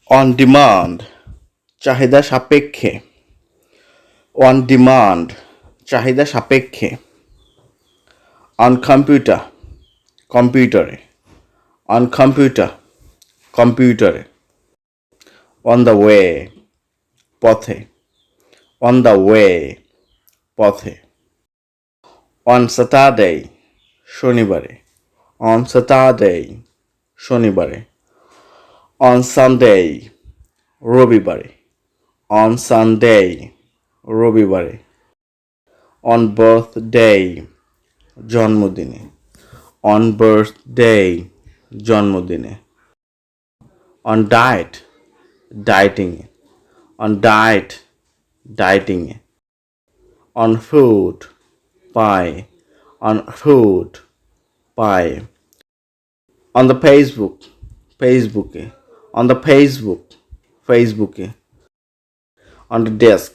On demand চাহিদা সাপেক্ষে। On demand চাহিদা সাপেক্ষে। অন কম্পিউটার কম্পিউটারে। অন কম্পিউটার কম্পিউটারে। অন দ্য ওয়ে পথে। অন দ্য ওয়ে পথে। অন স্যাটারডে শনিবারে। অন স্যাটারডে শনিবারে। অন সানডে রবিবারে। অন সানডে রবিবারে। অন বার্থডে জন্মদিনে। অন বার্থডে জন্মদিনে। অন ডায়েট ডায়েটিংয়ে। অন ডায়েট ডায়েটিংয়ে। অন ফুড পায়। অন ফুড পায়। অন দ্য ফেসবুক ফেসবুকে। অন দ্য ফেসবুক ফেসবুকে। অন দ্য ডেস্ক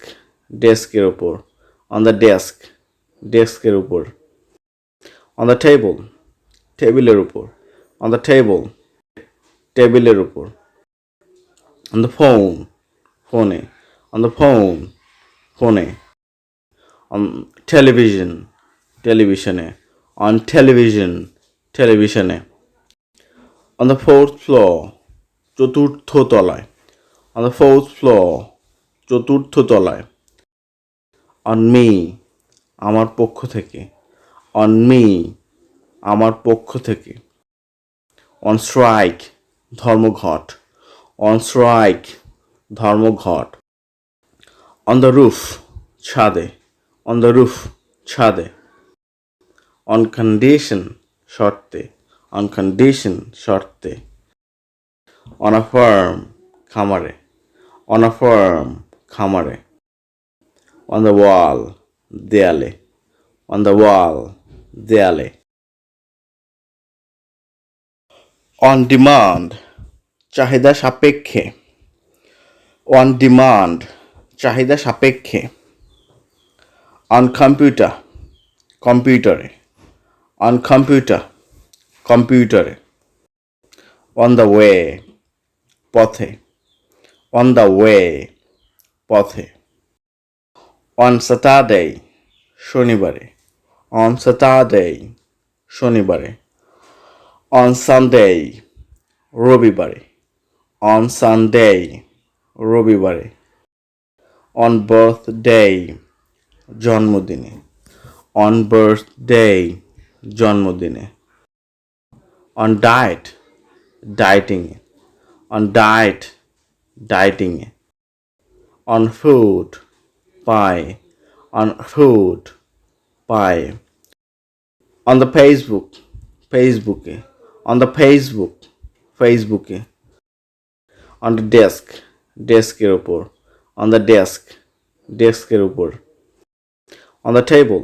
ডেস্কের ওপর। অন দ্য ডেস্ক ডেস্কের উপর। অন দ্য টেবল টেবিলের উপর। অন দ্য টেবল টেবিলের উপর। অন দ্য ফোন ফোনে। অন দ্য ফোন ফোনে। অন টেলিভিশন টেলিভিশনে। অন টেলিভিশন টেলিভিশনে। অন দ্য ফোর্থ ফ্লোর চতুর্থ তলায়। অন দ্য ফোর্থ ফ্লোর চতুর্থ তলায়। অন মি আমার পক্ষ থেকে। অন মি আমার পক্ষ থেকে। অন স্ট্রাইক ধর্মঘট। অন স্ট্রাইক ধর্মঘট। অন দ্য রুফ ছাদে। অন দ্য রুফ ছাদে। অন কন্ডিশন শর্তে। অন কন্ডিশন শর্তে। অন আ ফার্ম খামারে। অন আ ফার্ম খামারে। অন দ্য ওয়াল দেয়ালে। অন দ্য ওয়াল দেয়ালে। অন ডিমান্ড চাহিদা সাপেক্ষে। অন ডিমান্ড চাহিদা সাপেক্ষে। অন কম্পিউটার কম্পিউটারে। অন কম্পিউটার কম্পিউটারে। অন দ্য ওয়ে পথে। অন দ্য ওয়ে পথে। অন স্যাটারডে শনিবারে। অন স্যাটারডে শনিবারে। অন সানডে রবিবারে। অন সানডে রবিবারে। অন বার্থডে জন্মদিনে। অন বার্থডে জন্মদিনে। অন ডায়েট ডায়েটিংয়ে। অন ডায়েট ডায়েটিংয়ে। অন ফুড পায়। অন ফুড পায়। অন দ্য ফেসবুক ফেসবুকে। অন দ্য ফেসবুক ফেসবুকে। অন দ্য ডেস্ক ডেস্কের ওপর। অন দ্য ডেস্ক ডেস্কের উপর। অন দ্য টেবল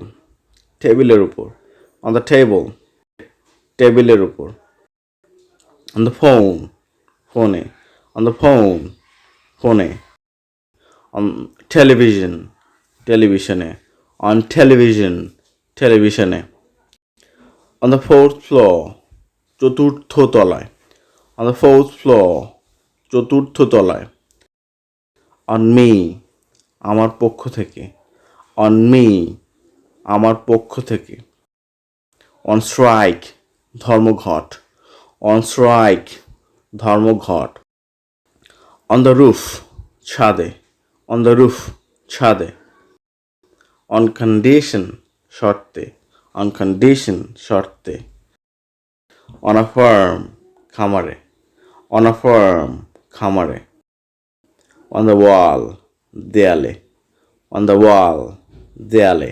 টেবিলের উপর। অন দ্য টেবল টেবিলের উপর। অন দ্য ফোন ফোনে। অন দ্য ফোন ফোনে। অন টেলিভিশন টেলিভিশনে। অন টেলিভিশন টেলিভিশনে। অন দ্য ফোর্থ ফ্লোর চতুর্থ তলায়। অন দ্য ফোর্থ ফ্লোর চতুর্থ তলায়। অন মি আমার পক্ষ থেকে। অন মি আমার পক্ষ থেকে। অন স্ট্রাইক ধর্মঘট। অন স্ট্রাইক ধর্মঘট। অন দ্য রুফ ছাদে। অন দ্য রুফ ছাদে। অন কন্ডিশন শর্তে। অন কন্ডিশন শর্তে। অন আ ফার্ম খামারে। অন আ ফার্ম খামারে। অন দ্য ওয়াল দেয়ালে। অন দ্য ওয়াল দেয়ালে।